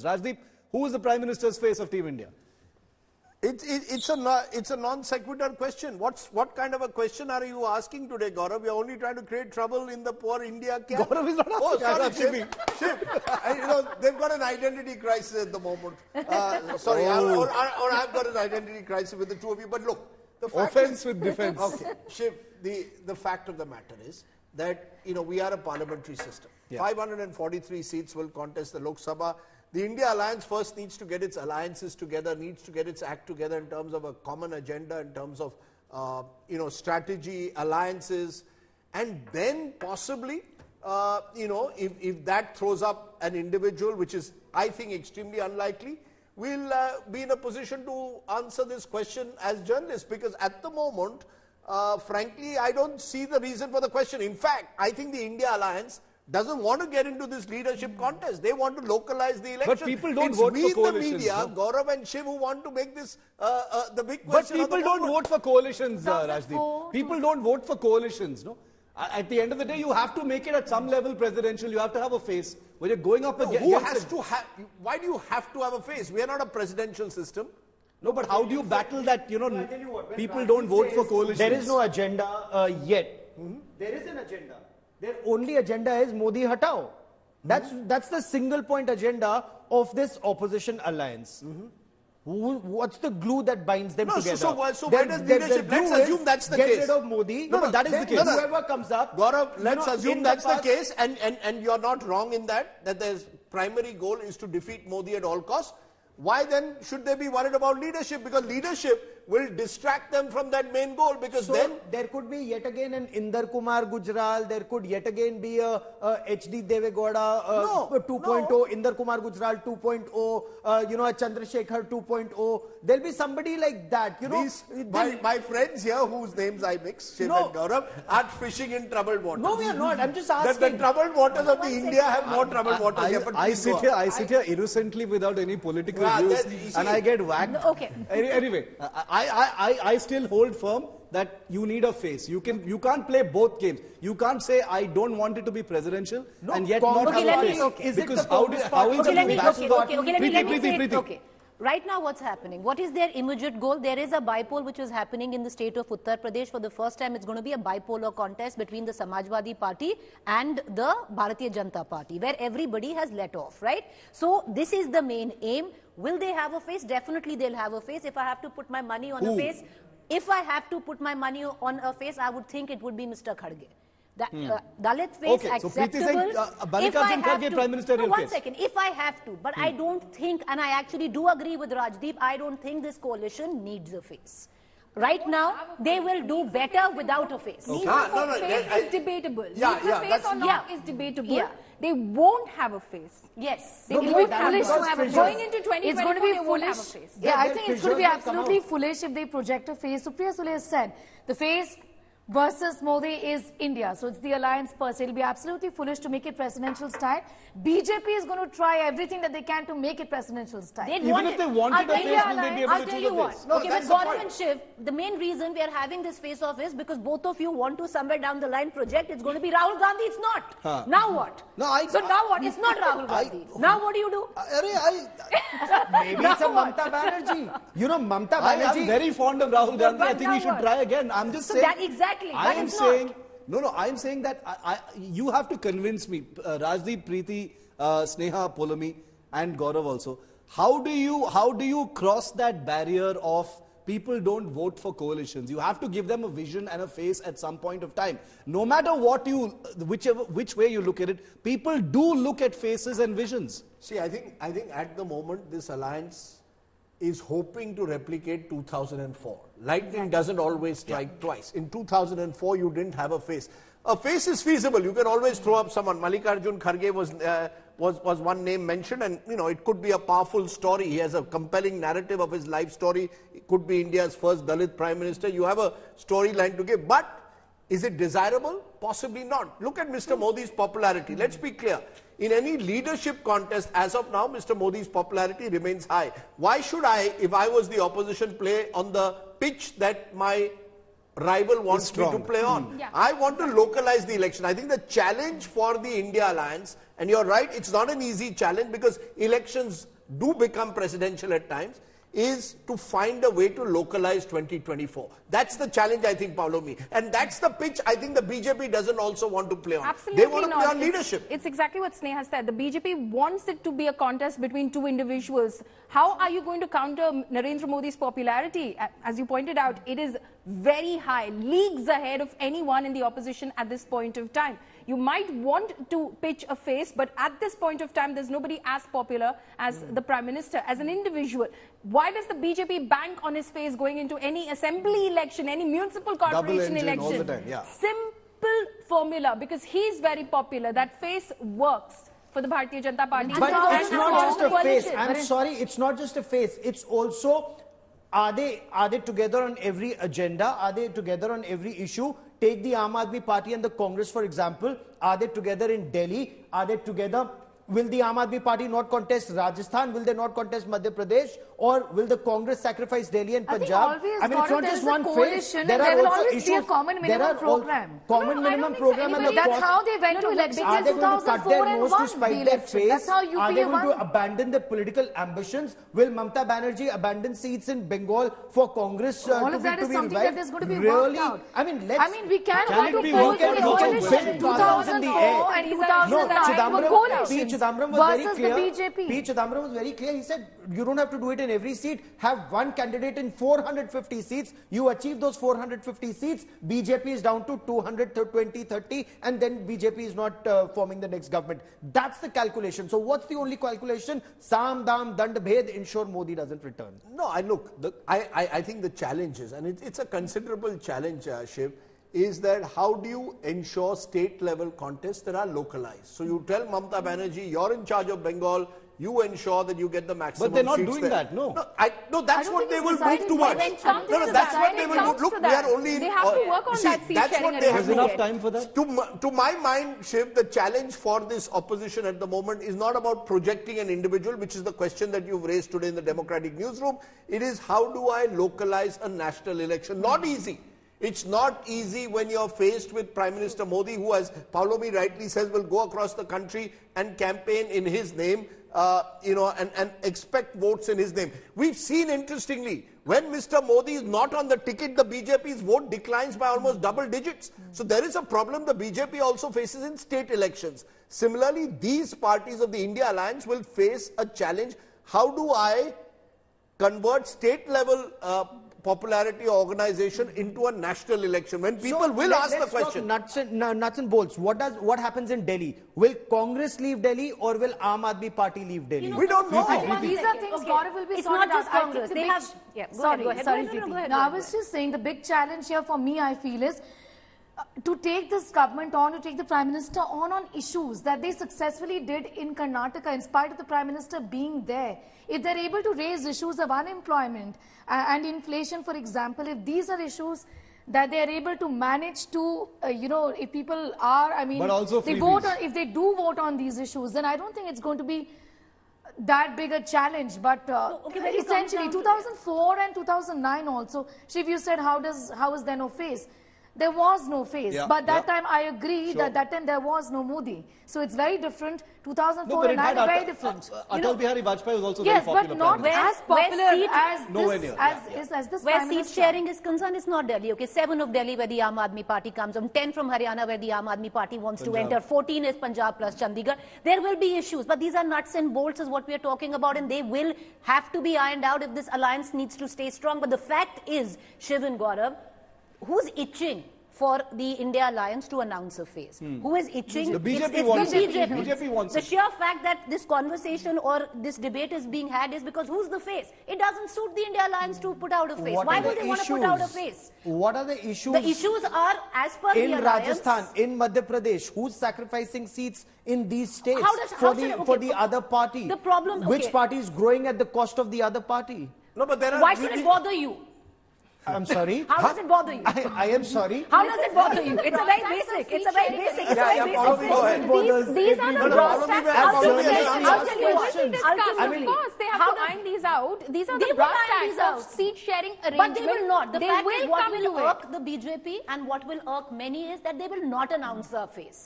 Rajdeep, who is the Prime Minister's face of Team India? It's a non sequitur question. What kind of a question are you asking today, Gaurav? You're only trying to create trouble in the poor India camp. Gaurav is not asking. They've got an identity crisis at the moment. Sorry, or I've got an identity crisis with the two of you. But look, the fact offense with defense. Okay, Shiv, the fact of the matter is that we are a parliamentary system. Yeah. 543 seats will contest the Lok Sabha. The India Alliance first needs to get its alliances together, needs to get its act together in terms of a common agenda, in terms of strategy, alliances, and then possibly, if that throws up an individual, which is, I think, extremely unlikely, we'll be in a position to answer this question as journalists, because at the moment, frankly, I don't see the reason for the question. In fact, I think the India Alliance doesn't want to get into this leadership contest. They want to localize the election. But people don't vote for coalitions. The media, no? Gaurav and Shiv, who want to make this the big question. But people don't vote for coalitions, Rajdeep. People don't vote for coalitions, no? At the end of the day, you have to make it at some level presidential. You have to have a face. When you're going up against... Who has to have... Why do you have to have a face? We are not a presidential system. No, but how do you battle that, people don't vote for coalitions? There is no agenda yet. There is an agenda. Their only agenda is Modi Hatao. That's the single point agenda of this opposition alliance. What's the glue that binds them together? So where does leadership? Let's assume that's the case. Get rid of Modi. No, but that is the case. Whoever comes up. Gaurav, let's assume that's the case, and you're not wrong in that their primary goal is to defeat Modi at all costs. Why then should they be worried about leadership? Because leadership will distract them from that main goal. Because then there could be yet again an Inder Kumar Gujral. There could yet again be a HD Devegowda 2.0, Inder Kumar Gujral 2.0, a Chandrasekhar 2.0. There'll be somebody like that. My friends here, whose names I mix, Shiv and Gaurav, are fishing in troubled waters. No, we are not. I'm just asking. The troubled waters of the India have more troubled waters here. I sit here innocently without any political views, and I get whacked. No, okay. Anyway, I still hold firm that you need a face. You can't play both games. You can't say I don't want it to be presidential and yet not have a face. Because how is it okay. Right now, what's happening? What is their immediate goal? There is a bipole which is happening in the state of Uttar Pradesh. For the first time, it's going to be a bipolar contest between the Samajwadi Party and the Bharatiya Janata Party, where everybody has let off, right? So this is the main aim. Will they have a face? Definitely they'll have a face. If I have to put my money on a face, I would think it would be Mr. Kharge. Dalit face acceptable. Mallikarjun Kharge Prime Ministerial case. 1 second. If I have to, but I don't think, and I actually do agree with Rajdeep, I don't think this coalition needs a face. Right now, they will do better without a face. Face is debatable. Needs a face or not is debatable. Yeah. They won't have a face. Yes. They will be foolish to have a face. Going into 2024, it's going to be foolish. Yeah, I think it's going to be absolutely foolish if they project a face. Supriya Sule has said the face versus Modi is India. So it's the alliance per se. It'll be absolutely foolish to make it presidential style. BJP is going to try everything that they can to make it presidential style. Even if they wanted a face, will they be able to choose a face? Okay, with Gaurav and Shiv, the main reason we are having this face-off is because both of you want to somewhere down the line project it's going to be Rahul Gandhi. It's not. Now what? So now what? It's not Rahul Gandhi. Now what do you do? Maybe it's a Mamata Banerjee. Mamata Banerjee. I'm very fond of Rahul Gandhi. I think he should try again. I'm just saying. Exactly. I am saying, I'm saying that you have to convince me, Rajdeep, Preeti, Sneha, Poulomi, and Gaurav also. How do you cross that barrier of people don't vote for coalitions? You have to give them a vision and a face at some point of time. No matter which way you look at it, people do look at faces and visions. See, I think at the moment this alliance is hoping to replicate 2004. Lightning doesn't always strike twice. In 2004, you didn't have a face. A face is feasible. You can always throw up someone. Mallikarjun Kharge was one name mentioned, and it could be a powerful story. He has a compelling narrative of his life story. It could be India's first Dalit Prime Minister. You have a storyline to give. But is it desirable? Possibly not. Look at Mr. Modi's popularity. Let's be clear. In any leadership contest, as of now, Mr. Modi's popularity remains high. Why should I, if I was the opposition, play on the pitch that my rival wants me to play on. Yeah. I want to localize the election. I think the challenge for the India alliance, and you're right, it's not an easy challenge because elections do become presidential at times, is to find a way to localize 2024. That's the challenge, I think, Paulomi. And that's the pitch I think the BJP doesn't also want to play on. Absolutely they want to not. play on leadership. It's exactly what Sneha said. The BJP wants it to be a contest between two individuals. How are you going to counter Narendra Modi's popularity? As you pointed out, it is very high, leagues ahead of anyone in the opposition at this point of time. You might want to pitch a face, but at this point of time, there's nobody as popular as the Prime Minister, as an individual. Why does the BJP bank on his face going into any assembly election, any municipal corporation election? All the time, yeah. Simple formula, because he's very popular. That face works for the Bharatiya Janata Party. But it's not just a face. Coalition. I'm sorry, it's not just a face. It's also, are they together on every agenda? Are they together on every issue? Take the Aam Aadmi Party and the Congress, for example. Are they together in Delhi? Are they together? Will the Aam Aadmi Party not contest Rajasthan? Will they not contest Madhya Pradesh? Or will the Congress sacrifice Delhi and Punjab? I mean, it's not just one face. There will always be a common minimum program. Common minimum program. And that's how they went to elections are in they going to cut their 2004 and nose won to spite the their election. face? That's how UPA Are they going to won. abandon their political ambitions? Will Mamata Banerjee abandon seats in Bengal for Congress All to of that be is something revived? that is going to be Really? worked out. I mean, let's... we can Can it be go worked out? to Can coalition. it be 2004 and 2009 were coalitions P. Chidambaram was very versus clear. the BJP. P. Chidambaram was very clear. He said, you don't have to do it in every seat. Have one candidate in 450 seats. You achieve those 450 seats. BJP is down to 220, 30, and then BJP is not forming the next government. That's the calculation. So what's the only calculation? Sam, Dam, Dand, Bhed, ensure Modi doesn't return. No, I think the challenge is, and it's a considerable challenge, Shiv, is that how do you ensure state level contests that are localized? So you tell Mamata Banerjee, you're in charge of Bengal, you ensure that you get the maximum But they're not seats doing there. that, no. No, that's what they will move towards. No, That's what they will move. Look, we are only... They have to work on that seat that's sharing what they have There's to enough do. time for that? To my mind, Shiv, the challenge for this opposition at the moment is not about projecting an individual, which is the question that you've raised today in the Democratic Newsroom. It is how do I localize a national election? Not easy. It's not easy when you're faced with Prime Minister Modi, who, as Paulomi rightly says, will go across the country and campaign in his name, and expect votes in his name. We've seen, interestingly, when Mr. Modi is not on the ticket, the BJP's vote declines by almost double digits. So there is a problem the BJP also faces in state elections. Similarly, these parties of the India Alliance will face a challenge. How do I convert state level popularity organization into a national election? When people will ask the question. Nuts and bolts. What happens in Delhi? Will Congress leave Delhi or will Aam Aadmi Party leave Delhi? We don't know. These are things Gaurav will be It's sorted not just out. Congress. They have... Yeah, go Sorry, ahead. Preeti. Go ahead. No, I was just saying the big challenge here for me, I feel, is to take this government on, to take the Prime Minister on issues that they successfully did in Karnataka in spite of the Prime Minister being there. If they're able to raise issues of unemployment and inflation, for example, if these are issues that they are able to manage to, if people are, But also they vote on, if they do vote on these issues, then I don't think it's going to be that big a challenge. But essentially, 2004 and 2009 also, Shiv, you said how is there no face? There was no face. Yeah, But that time I agree that time there was no Modi. So it's very different. 2004 and 9 are very different. Atal Bihari Vajpayee was also Yes, very popular. but not Prime Minister. as popular as Nowhere this, near, as this Where Prime seat Minister. sharing is concerned, it's not Delhi. Okay, 7 of Delhi where the Aam Aadmi Party comes from, 10 from Haryana where the Aam Aadmi Party wants to enter, 14 is Punjab plus Chandigarh. There will be issues, but these are nuts and bolts is what we are talking about, and they will have to be ironed out if this alliance needs to stay strong. But the fact is, Shiv and Gaurav, who's itching for the India Alliance to announce a face? Who is itching? The BJP It's wants the it. BJP wants The it. sheer fact that this conversation or this debate is being had is because who's the face? It doesn't suit the India Alliance to put out a face. Why would they want to put out a face? What are the issues? The issues are, as per in the alliance, Rajasthan, in Madhya Pradesh, who's sacrificing seats in these states how for the other party? The problem, Which party is growing at the cost of the other party? No, but there are... Why should it bother you? I'm sorry. How does it bother you? I am sorry. How does it bother you? It's a very basic. It's a very basic. It's a Yeah, very yeah, basic. go ahead. These are the No, brass follow me tacks. back, follow me back. I'll tell you what. Questions. Of course, they have to iron these out. These are They the will brass iron tacks these of out. seat sharing arrangement. But they will not. The They fact will is what come will to it. irk the BJP and what will irk many is that they will not announce their face.